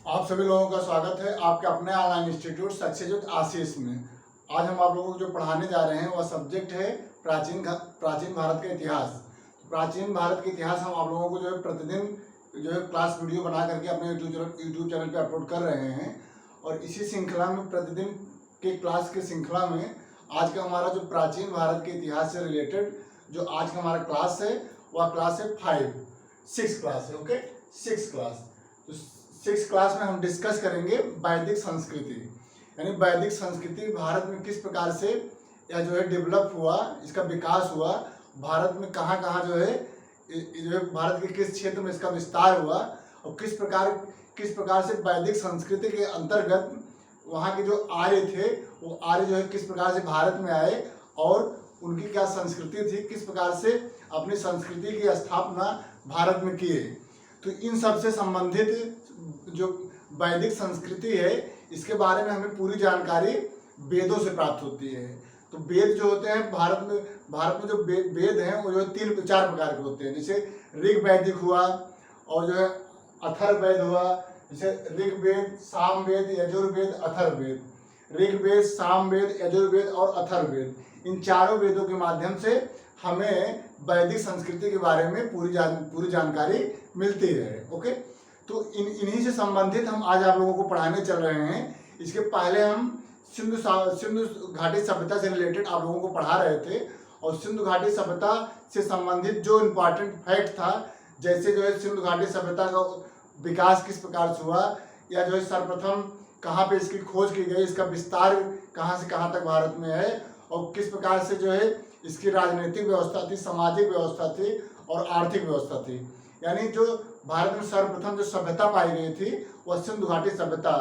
आप सभी लोगों का स्वागत है आपके अपने ऑनलाइन इंस्टीट्यूट सक्सेसयुक्त आशीष में। आज हम आप लोगों को जो पढ़ाने जा रहे हैं वह सब्जेक्ट है प्राचीन भारत का इतिहास। प्राचीन भारत के इतिहास हम आप लोगों को जो है प्रतिदिन जो है क्लास वीडियो बना करके अपने यूट्यूब चैनल पे अपलोड कर रहे हैं। और इसी श्रृंखला में प्रतिदिन के क्लास के श्रृंखला में आज का हमारा जो प्राचीन भारत के इतिहास से रिलेटेड जो आज का हमारा क्लास है वह क्लास है 6 क्लास है। Okay, 6 class. तो 6 क्लास में हम डिस्कस करेंगे वैदिक संस्कृति, यानी वैदिक संस्कृति भारत में किस प्रकार से यह जो है डेवलप हुआ, इसका विकास हुआ, भारत में कहाँ कहाँ जो है भारत के किस क्षेत्र में इसका विस्तार हुआ और किस प्रकार से वैदिक संस्कृति के अंतर्गत वहाँ के जो आर्य थे वो आर्य जो है किस प्रकार से भारत में आए और उनकी क्या संस्कृति थी, किस प्रकार से अपनी संस्कृति की स्थापना भारत में किए। तो इन सब से संबंधित जो वैदिक संस्कृति है इसके बारे में हमें पूरी जानकारी वेदों से प्राप्त होती है। तो वेद जो होते हैं भारत में जो वेद हैं वो जो है 3-4 प्रकार के होते हैं। जैसे ऋग वैदिक हुआ और जो है अथर्ववेद हुआ। जैसे ऋग्वेद, सामवेद, यजुर्वेद, अथर्ववेद। ऋग्वेद, सामवेद, यजुर्वेद और अथर्ववेद, इन चारों वेदों के माध्यम से हमें वैदिक संस्कृति के बारे में पूरी जानकारी मिलती है। ओके, तो इन्हीं से संबंधित हम आज आप लोगों को पढ़ाने चल रहे हैं। इसके पहले हम सिंधु घाटी सभ्यता से रिलेटेड आप लोगों को पढ़ा रहे थे और सिंधु घाटी सभ्यता से संबंधित जो इम्पोर्टेंट फैक्ट था, जैसे जो है सिंधु घाटी सभ्यता का विकास किस प्रकार से हुआ, या जो है सर्वप्रथम कहाँ पे इसकी खोज की गई, इसका विस्तार कहाँ से कहाँ तक भारत में है और किस प्रकार से जो है इसकी राजनीतिक व्यवस्था थी, सामाजिक व्यवस्था थी और आर्थिक व्यवस्था थी। यानी जो भारत में सर्वप्रथम जो सभ्यता पाई गई थी वह सिंधु घाटी सभ्यता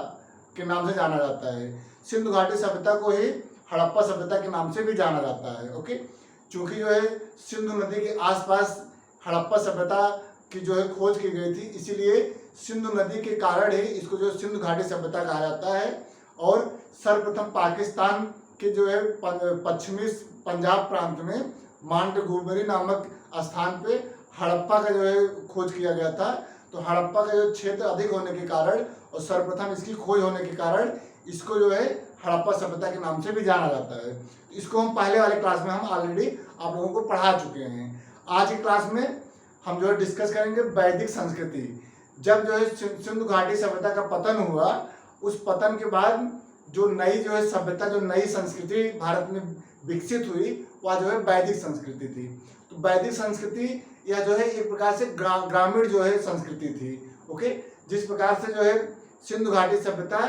के नाम से जाना जाता है। सिंधु घाटी सभ्यता को ही हड़प्पा सभ्यता के नाम से भी जाना जाता है। ओके, चूंकि जो है सिंधु नदी के आसपास हड़प्पा सभ्यता की जो है खोज की गई थी, इसीलिए सिंधु नदी के कारण ही इसको जो सिंधु घाटी सभ्यता कहा जाता है। और सर्वप्रथम पाकिस्तान के जो है पश्चिमी पंजाब प्रांत में मांडगुमरी नामक स्थान पे हड़प्पा का जो है खोज किया गया था। तो हड़प्पा का जो क्षेत्र अधिक होने के कारण और सर्वप्रथम इसकी खोज होने के कारण इसको जो है हड़प्पा सभ्यता के नाम से भी जाना जाता है। इसको हम पहले वाले क्लास में हम ऑलरेडी आप लोगों को पढ़ा चुके हैं। आज की क्लास में हम जो है डिस्कस करेंगे वैदिक संस्कृति। जब जो है सिंधु घाटी सभ्यता का पतन हुआ, उस पतन के बाद जो नई जो है सभ्यता, जो नई संस्कृति भारत में विकसित हुई वह जो है वैदिक संस्कृति थी। तो वैदिक संस्कृति यह जो है एक प्रकार से ग्रामीण जो है संस्कृति थी। ओके, जिस प्रकार से जो है सिंधु घाटी सभ्यता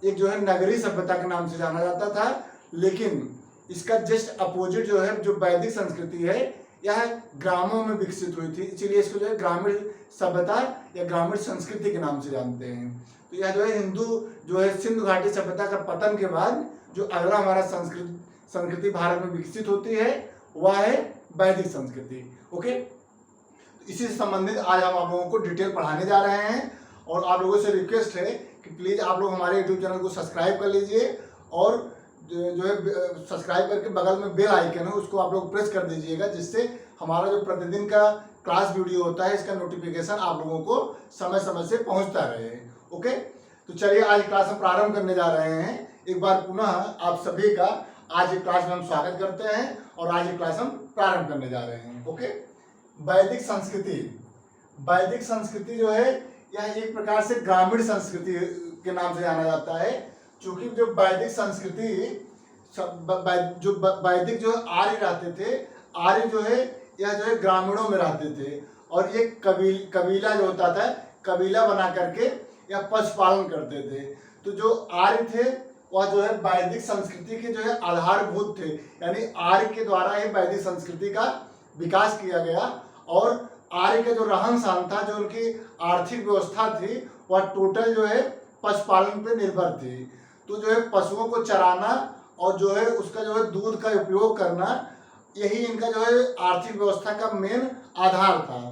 एक जो है नगरीय सभ्यता के नाम से जाना जाता था, लेकिन इसका जस्ट अपोजिट जो है जो वैदिक संस्कृति है यह ग्रामों में विकसित हुई थी, इसीलिए इसको जो है ग्रामीण सभ्यता या ग्रामीण संस्कृति के नाम से जानते हैं। तो यह जो है हिंदू जो है सिंधु घाटी सभ्यता का पतन के बाद जो अगला हमारा संस्कृति भारत में विकसित होती है वह है वैदिक संस्कृति। ओके, इसी से संबंधित आज हम आप लोगों को डिटेल पढ़ाने जा रहे हैं और आप लोगों से रिक्वेस्ट है कि प्लीज़ आप लोग हमारे यूट्यूब चैनल को सब्सक्राइब कर लीजिए और जो है सब्सक्राइब करके बगल में बेल आइकन है उसको आप लोग प्रेस कर दीजिएगा, जिससे हमारा जो प्रतिदिन का क्लास वीडियो होता है इसका नोटिफिकेशन आप लोगों को समय समय से पहुंचता रहे। ओके, तो चलिए आज क्लास हम प्रारंभ करने जा रहे हैं। एक बार पुनः आप सभी का आज की क्लास में हम स्वागत करते हैं और आज की क्लास हम प्रारंभ करने जा रहे हैं। ओके, वैदिक संस्कृति जो है यह एक प्रकार से ग्रामीण संस्कृति के नाम से जाना जाता है। चूंकि जो वैदिक संस्कृति जो वैदिक जो आर्य रहते थे, आर्य जो है यह जो है ग्रामीणों में रहते थे और ये कबीला जो होता था, कबीला बना करके या पशुपालन करते थे। तो जो आर्य थे वह जो है वैदिक संस्कृति के जो है आधारभूत थे, यानी आर्य के द्वारा ही वैदिक संस्कृति का विकास किया गया। और आर्य का जो रहन सहन था, जो उनकी आर्थिक व्यवस्था थी, वह टोटल जो है पशुपालन पे निर्भर थी। तो जो है पशुओं को चराना और जो है उसका जो है दूध का उपयोग करना, यही इनका जो है आर्थिक व्यवस्था का मेन आधार था।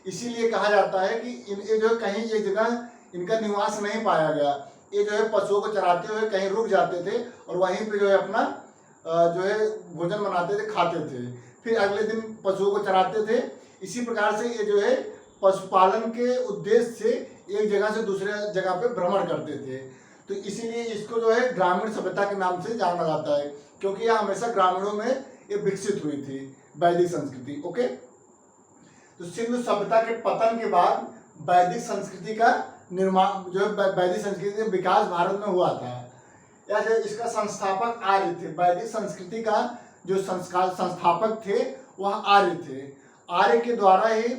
इसीलिए कहा जाता है कि ये जो कहीं ये जगह इनका निवास नहीं पाया गया। ये जो है पशुओं को चराते हुए कहीं रुक जाते थे और वहीं पे जो है अपना जो है भोजन बनाते थे, खाते थे, फिर अगले दिन पशुओं को चराते थे। इसी प्रकार से ये जो है पशुपालन के उद्देश्य से एक जगह से दूसरे जगह पे भ्रमण करते थे। तो इसीलिए इसको जो है ग्रामीण सभ्यता के नाम से जाना जाता है, क्योंकि यह हमेशा ग्रामीणों में ये विकसित हुई थी वैदिक संस्कृति। ओके, तो सिंधु सभ्यता के पतन के बाद वैदिक संस्कृति का निर्माण जो है वैदिक संस्कृति का विकास भारत में हुआ था। या जो इसका संस्थापक आर्य थे, वैदिक संस्कृति का जो संस्थापक थे वह आर्य थे। आर्य के द्वारा ही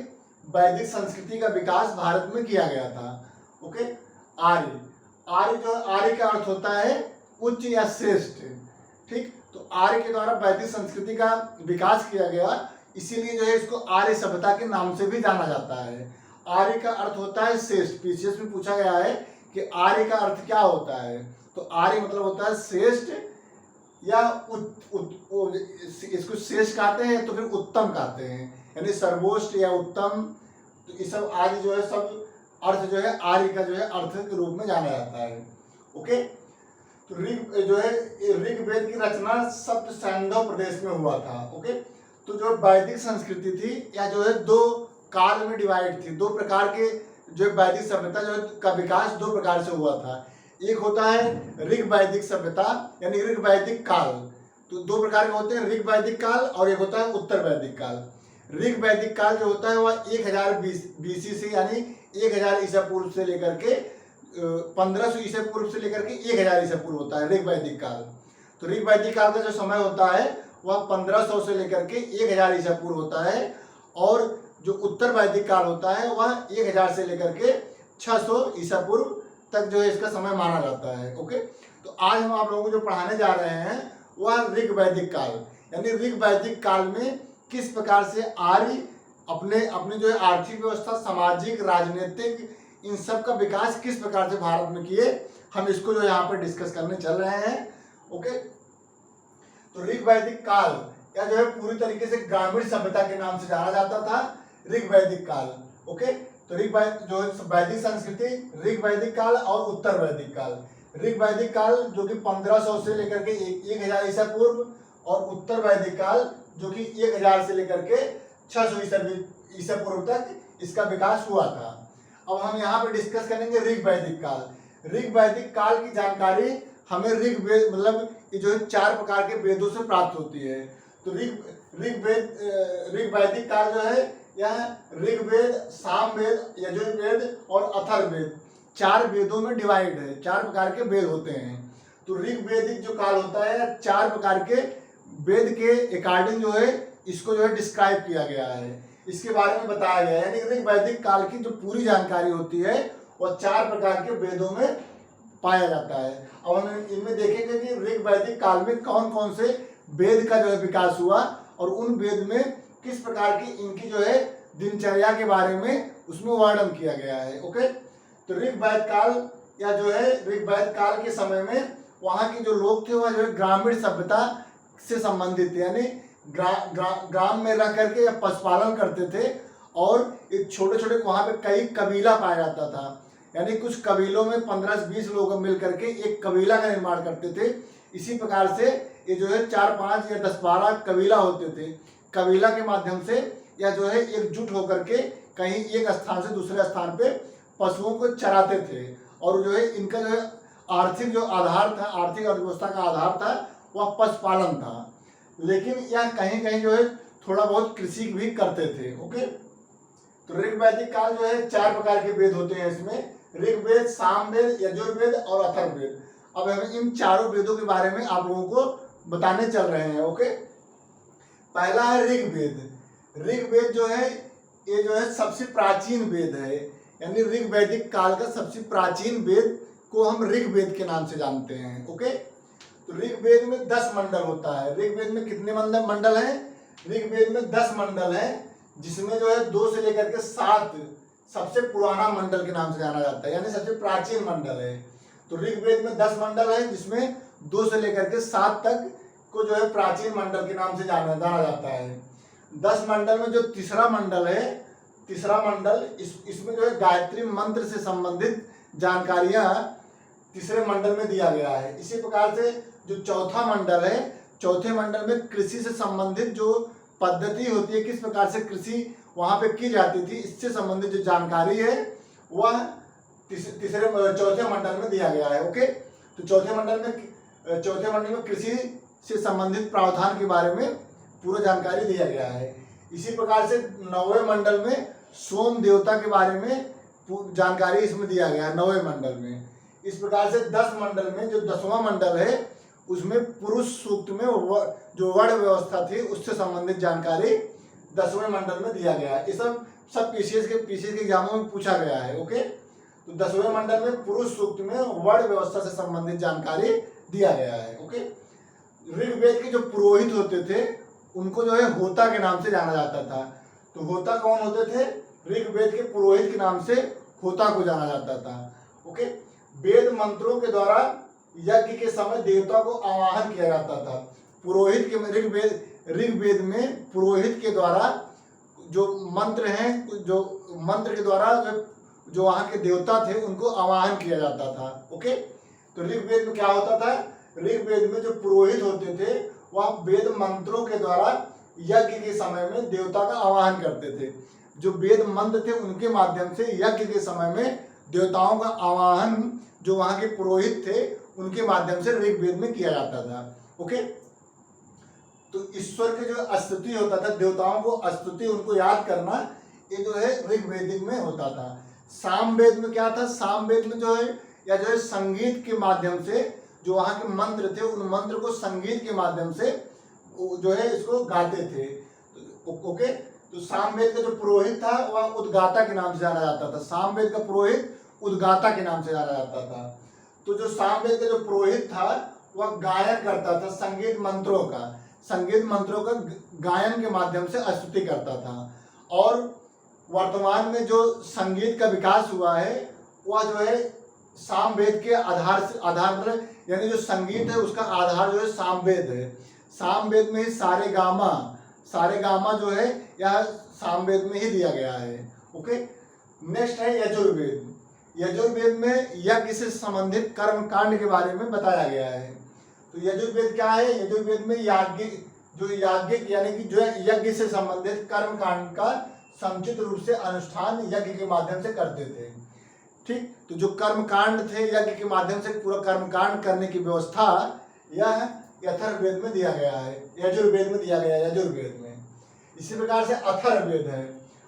वैदिक संस्कृति का विकास भारत में किया गया था। ओके, आर्य आर्य का अर्थ होता है उच्च या श्रेष्ठ। ठीक, तो आर्य के द्वारा वैदिक संस्कृति का विकास किया गया, इसीलिए जो है इसको आर्य सभ्यता के नाम से भी जाना जाता है। आर्य का अर्थ होता है श्रेष्ठ। पीसीएस में पूछा गया है कि आर्य का अर्थ क्या होता है, तो आर्य मतलब होता है श्रेष्ठ या इसको श्रेष्ठ कहते हैं तो फिर उत्तम कहते हैं, यानी सर्वोच्च या उत्तम। तो ये सब आर्य जो है सब अर्थ जो है आर्य का जो है अर्थ के रूप में जाना जाता है। ओके, तो ऋग्वेद की रचना सप्त सैंधव प्रदेश में हुआ था। ओके, तो जो वैदिक संस्कृति थी या जो है दो काल में डिवाइड थी। दो प्रकार के जो वैदिक सभ्यता जो का विकास दो प्रकार से हुआ था। एक होता है ऋग वैदिक सभ्यता यानी ऋग वैदिक काल। तो दो प्रकार के होते हैं, ऋग वैदिक काल और एक होता है उत्तर वैदिक काल। ऋग वैदिक काल जो होता है वह 1000 BC से यानी 1000 ईसा पूर्व से लेकर के 1500 ईसा पूर्व से लेकर के 1000 ईसा पूर्व होता है ऋग वैदिक काल। तो ऋग वैदिक काल का जो समय होता है वह 1500 से लेकर के 1000 ईसा पूर्व होता है, और जो उत्तर वैदिक काल होता है वह 1000 से लेकर के 600 ईसा पूर्व तक जो है इसका समय माना जाता है। ओके, तो आज हम आप लोगों को जो पढ़ाने जा रहे हैं वह ऋग वैदिक काल यानी ऋग वैदिक काल में किस प्रकार से आर्य अपने जो है आर्थिक व्यवस्था, सामाजिक, राजनीतिक, इन सब का विकास किस प्रकार से भारत में किए, हम इसको जो यहाँ पर डिस्कस करने चल रहे हैं। ओके, तो ऋग वैदिक काल या जो है पूरी तरीके से ग्रामीण सभ्यता के नाम से जाना जाता था ऋग वैदिक काल। ओके, तो जो वैदिक संस्कृति ऋग वैदिक काल और उत्तर वैदिक काल। ऋग वैदिक काल जो कि 1500 से लेकर के 1000 ईसा पूर्व, और उत्तर वैदिक काल जो कि 1000 से लेकर के 600 ईसा पूर्व तक इसका विकास हुआ था। अब हम यहाँ पे डिस्कस करेंगे ऋग वैदिक काल। ऋग वैदिक काल की जानकारी हमें ऋग्वेद मतलब ये जो है 4 प्रकार के वेदों से प्राप्त होती है। तो ऋग वैदिक काल जो है यह ऋग्वेद, सामवेद, यजुर्वेद और अथर्ववेद 4 वेदों में डिवाइड है। 4 प्रकार के वेद होते हैं। तो ऋग्वेदिक जो काल होता है 4 प्रकार के वेद के अकॉर्डिंग जो है इसको जो है डिस्क्राइब किया गया है, इसके बारे में बताया गया है। यानी ऋग वैदिक काल की जो पूरी जानकारी होती है वह 4 प्रकार के वेदों में पाया जाता है। अब हम इनमें देखेंगे कि ऋग वैदिक काल में कौन कौन से वेद का जो है विकास हुआ और उन वेद में किस प्रकार की इनकी जो है दिनचर्या के बारे में उसमें वर्णन किया गया है। ओके, तो ऋग्वेद काल या जो है ऋग्वेद काल के समय में वहाँ के जो लोग थे वह जो है ग्रामीण सभ्यता से संबंधित थे, यानी ग्राम में रह करके या पशुपालन करते थे, और एक छोटे छोटे वहाँ पे कई कबीला पाया जाता था। यानी कुछ कबीलों में 15-20 लोग मिल करके एक कबीला का निर्माण करते थे। इसी प्रकार से ये जो है 4-5 या 10-12 कबीला होते थे। कबीला के माध्यम से या जो है एकजुट होकर के कहीं एक स्थान से दूसरे स्थान पे पशुओं को चराते थे, और जो है इनका जो है आर्थिक जो आधार था, आर्थिक अर्थव्यवस्था का आधार था वह पशुपालन था। लेकिन यह कहीं कहीं जो है थोड़ा बहुत कृषि भी करते थे। ओके, तो ऋग्वैदिक काल जो है 4 प्रकार के वेद होते हैं इसमें, ऋग्वेद, सामवेद, यजुर्वेद और अथर्ववेद। अब हम इन चारों वेदों के बारे में आप लोगों को बताने चल रहे हैं। ओके, पहला है ऋग्वेद। ऋग्वेद जो है ये जो है सबसे प्राचीन वेद है, यानी ऋग्वैदिक काल का सबसे प्राचीन वेद को हम ऋग्वेद के नाम से जानते हैं। ओके, तो ऋग्वेद में 10 मंडल होता है। ऋग्वेद में कितने मंडल हैं? ऋग्वेद में 10 मंडल हैं, जिसमें जो है 2 से लेकर के 7 सबसे पुराना मंडल के नाम से जाना जाता है, यानी सबसे प्राचीन मंडल है। तो ऋग्वेद में 10 मंडल है, जिसमें 2 से लेकर के 7 तक को जो है प्राचीन मंडल के नाम से जाना जाता है। 10 मंडल में जो तीसरा मंडल है, तीसरा मंडल इसमें जो है गायत्री मंत्र से संबंधित जानकारियां तीसरे मंडल में दिया गया है। इसी प्रकार से जो चौथा मंडल है, चौथे मंडल में कृषि से संबंधित जो पद्धति होती है, किस प्रकार से कृषि वहां पे की जाती थी, इससे संबंधित जो जानकारी है वह चौथे मंडल में दिया गया है। ओके, तो चौथे मंडल में कृषि से संबंधित प्रावधान के बारे में पूरा जानकारी दिया गया है। इसी प्रकार से 9वें मंडल में सोम देवता के बारे में जानकारी इसमें दिया गया है 9वें मंडल में। इस प्रकार से 10 मंडल में जो 10वां मंडल है उसमें पुरुष सूक्त में जो वर्ण व्यवस्था थी उससे संबंधित जानकारी 10वें मंडल में दिया गया है। ये सब पीसीएस के एग्जामों में पूछा गया है। ओके, तो 10वें मंडल में पुरुष सूक्त में वर्ण व्यवस्था से संबंधित जानकारी दिया गया है। ओके, ऋग्वेद के जो पुरोहित होते थे उनको जो है होता के नाम से जाना जाता था। तो होता कौन होते थे? ऋग्वेद के पुरोहित के नाम से होता को जाना जाता था। ओके, वेद मंत्रों के द्वारा यज्ञ के समय देवता को आवाहन किया जाता था। पुरोहित के ऋग्वेद में पुरोहित के द्वारा जो मंत्र हैं, जो मंत्र के द्वारा जो वहाँ के देवता थे उनको आवाहन किया जाता था। ओके, तो ऋग्वेद में क्या होता था? ऋग्वेद में जो पुरोहित होते थे वह वेद मंत्रों के द्वारा यज्ञ के समय में देवता का आवाहन करते थे। जो वेद मंत्र थे उनके माध्यम से यज्ञ के समय में देवताओं का आवाहन जो वहाँ के पुरोहित थे उनके माध्यम से ऋग्वेद में किया जाता था। ओके, तो ईश्वर के जो स्तुति होता था, देवताओं को स्तुति उनको याद करना, ये जो है ऋग्वेदिक में होता था। सामवेद में क्या था? सामवेद में जो है संगीत के माध्यम से जो वहाँ के मंत्र थे उन मंत्र को संगीत के माध्यम से जो है इसको गाते थे। ओके, तो सामवेद का जो पुरोहित था वह उद्गाता के नाम से जाना जाता था। सामवेद का पुरोहित उद्गाता के नाम से जाना जाता था। तो जो सामवेद का जो पुरोहित था वह गायन करता था, संगीत मंत्रों का गायन के माध्यम से स्तुति करता था। और वर्तमान में जो संगीत का विकास हुआ है वह जो है सामवेद के आधार मतलब यानी जो संगीत है उसका आधार जो है सामवेद है। सामवेद में ही सारे गामा जो है यह सामवेद में ही दिया गया है। ओके, नेक्स्ट है यजुर्वेद। यजुर्वेद में यज्ञ से संबंधित कर्म कांड के बारे में बताया गया है। तो यजुर्वेद क्या है? यजुर्वेद में याज्ञिक यानी कि जो यज्ञ से संबंधित कर्म कांड का समुचित रूप से अनुष्ठान यज्ञ के माध्यम से करते थे। ठीक, तो जो कर्म कांड थे यज्ञ के माध्यम से पूरा कर्म कांड करने की व्यवस्था यह अथर्ववेद में दिया गया है, यजुर्वेद में दिया गया है, यजुर्वेद में। इसी प्रकार से अथर्ववेद है।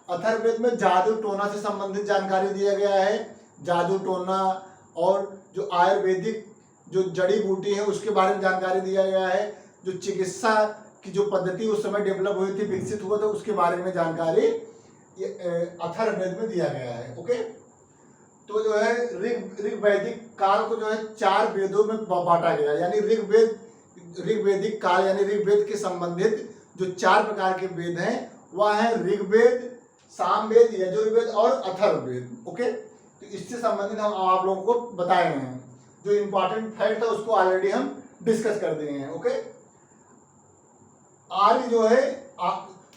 अथर्ववेद में जादू टोना से संबंधित जानकारी दिया गया है। जादू टोना और जो आयुर्वेदिक जो जड़ी बूटी है उसके बारे में जानकारी दिया गया है। जो चिकित्सा की जो पद्धति उस समय डेवलप हुई थी, विकसित हुआ था, उसके बारे में जानकारी अथर्ववेद में दिया गया है। ओके, तो जो है ऋग्वैदिक काल को जो है 4 वेदों में बांटा गया, यानी ऋग्वैदिक काल यानी ऋग्वेद के संबंधित जो 4 प्रकार के वेद हैं वह है ऋग्वेद, सामवेद, यजुर्वेद और अथर्ववेद। ओके, तो इससे संबंधित हम आप लोगों को बताए हैं। जो इम्पोर्टेंट फैक्ट था उसको ऑलरेडी हम डिस्कस कर दिए हैं। ओके, आर्य जो है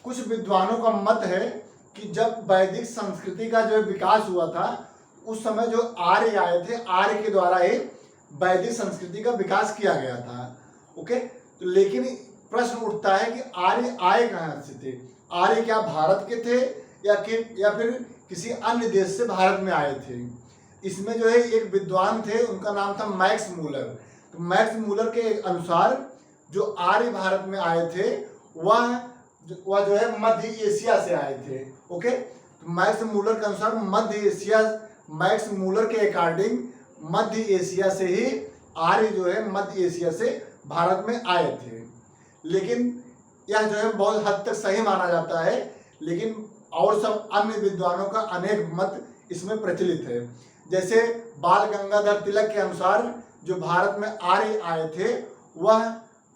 कुछ विद्वानों का मत है कि जब वैदिक संस्कृति का जो विकास हुआ था उस समय जो आर्य आए थे, आर्य के द्वारा ही वैदिक संस्कृति का विकास किया गया था। ओके, तो लेकिन प्रश्न उठता है कि आर्य आए कहाँ से थे? आर्य क्या भारत के थे या फिर किसी अन्य देश से भारत में आए थे? इसमें जो है एक विद्वान थे, उनका नाम था मैक्स मूलर। तो मैक्स मूलर के अनुसार जो आर्य भारत में आए थे वह जो है मध्य एशिया से आए थे। ओके, तो मैक्स मूलर के अनुसार मैक्स मूलर के अकॉर्डिंग मध्य एशिया से ही आर्य जो है मध्य एशिया से भारत में आए थे। लेकिन यह जो है बहुत हद तक सही माना जाता है, लेकिन और सब अन्य विद्वानों का अनेक मत इसमें प्रचलित है। जैसे बाल गंगाधर तिलक के अनुसार जो भारत में आर्य आए थे वह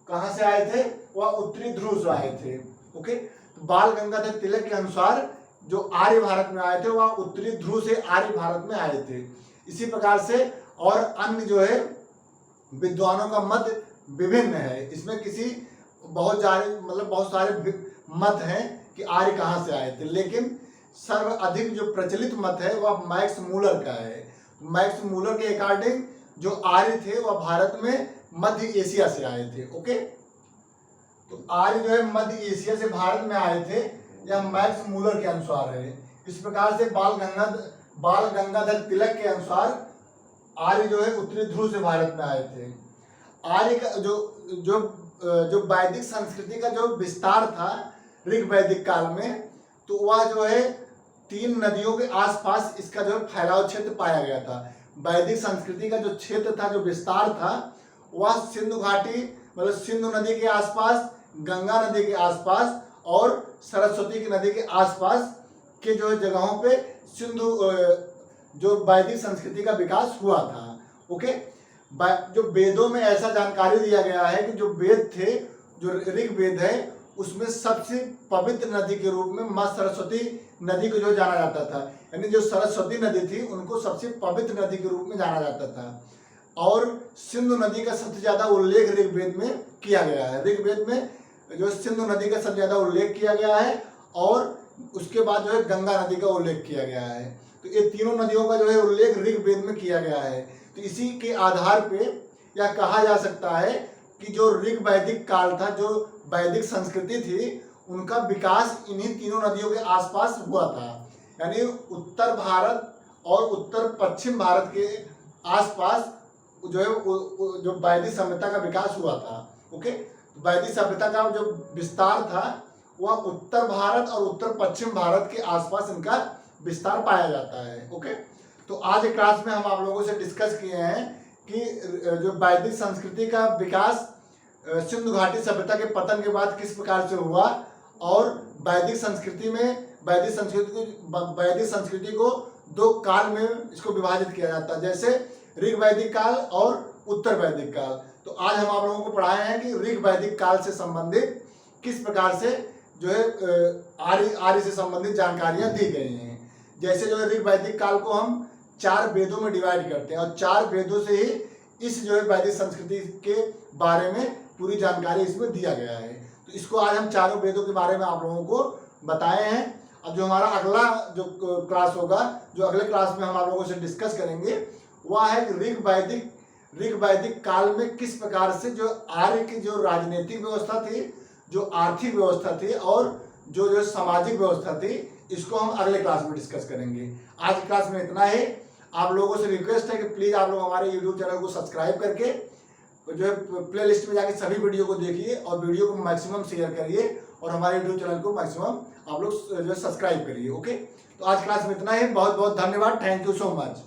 कहाँ से आए थे? वह उत्तरी ध्रुव से आए थे। ओके, तो बाल गंगाधर तिलक के अनुसार जो आर्य भारत में आए थे वह उत्तरी ध्रुव से आर्य भारत में आए थे। इसी प्रकार से और अन्य जो है विद्वानों का मत विभिन्न है। इसमें बहुत सारे मत हैं कि आर्य कहाँ से आए थे, लेकिन सर्वाधिक जो प्रचलित मत है वह मैक्स मूलर का है। मैक्स मूलर के अकॉर्डिंग जो आर्य थे वह भारत में मध्य एशिया से आए थे। ओके, तो आर्य जो है मध्य एशिया से भारत में आए थे, यह मैक्स मूलर के अनुसार है। इस प्रकार से बाल गंगाधर तिलक के अनुसार आर्य जो है उत्तरी ध्रुव से भारत में आए थे। आर्य का जो जो जो वैदिक संस्कृति का जो विस्तार था ऋग वैदिक काल में, तो वह जो है 3 नदियों के आसपास इसका जो है फैलाव क्षेत्र पाया गया था। वैदिक संस्कृति का जो क्षेत्र था, जो विस्तार था, वह सिंधु घाटी मतलब सिंधु नदी के आसपास, गंगा नदी के आसपास और सरस्वती की नदी के आसपास के जो है जगहों पे सिंधु जो वैदिक संस्कृति का विकास हुआ था। ओके, जो वेदों में ऐसा जानकारी दिया गया है कि जो वेद थे, जो ऋग वेद है, उसमें सबसे पवित्र नदी के रूप में माँ सरस्वती नदी को जो जाना जाता था। यानी जो सरस्वती नदी थी उनको सबसे पवित्र नदी के रूप में जाना जाता था। और सिंधु नदी का सबसे ज्यादा उल्लेख ऋग्वेद में किया गया है। ऋग्वेद में जो सिंधु नदी का सबसे ज्यादा उल्लेख किया गया है और उसके बाद जो है गंगा नदी का उल्लेख किया गया है। तो ये तीनों नदियों का जो है उल्लेख ऋग्वेद में किया गया है। तो इसी के आधार पे यह कहा जा सकता है कि जो ऋग वैदिक काल था, जो वैदिक संस्कृति थी, उनका विकास इन्हीं तीनों नदियों के आसपास हुआ था। यानी उत्तर भारत और उत्तर पश्चिम भारत के आसपास जो है जो वैदिक सभ्यता का विकास हुआ था। ओके, वैदिक सभ्यता का जो विस्तार था वह उत्तर भारत और उत्तर पश्चिम भारत के आसपास इनका विस्तार पाया जाता है। ओके, तो आज के क्लास में हम आप लोगों से डिस्कस किए हैं कि जो वैदिक संस्कृति का विकास सिंधु घाटी सभ्यता के पतन के बाद किस प्रकार से हुआ और वैदिक संस्कृति में वैदिक संस्कृति को 2 काल में इसको विभाजित किया जाता है, जैसे ऋग वैदिक काल और उत्तर वैदिक काल। तो आज हम आप लोगों को पढ़ाए हैं कि ऋग वैदिक काल से संबंधित किस प्रकार से जो है आर्य से संबंधित जानकारियां दी गई हैं। जैसे जो है ऋग वैदिक काल को हम 4 वेदों में डिवाइड करते हैं और 4 वेदों से ही इस जो है वैदिक संस्कृति के बारे में पूरी जानकारी इसमें दिया गया है। तो इसको आज हम 4 वेदों के बारे में आप लोगों को बताए हैं। अब जो हमारा अगला जो क्लास होगा, जो अगले क्लास में हम आप लोगों से डिस्कस करेंगे, वह है कि ऋग वैदिक काल में किस प्रकार से जो आर्य की जो राजनीतिक व्यवस्था थी, जो आर्थिक व्यवस्था थी और जो सामाजिक व्यवस्था थी, इसको हम अगले क्लास में डिस्कस करेंगे। आज की क्लास में इतना ही। आप लोगों से रिक्वेस्ट है कि प्लीज़ आप लोग हमारे यूट्यूब चैनल को सब्सक्राइब करके जो है प्ले लिस्ट में जाके सभी वीडियो को देखिए और वीडियो को मैक्सिमम शेयर करिए और हमारे यूट्यूब चैनल को मैक्सिमम आप लोग जो सब्सक्राइब करिए। ओके, तो आज क्लास में इतना ही। बहुत बहुत धन्यवाद। Thank you so much.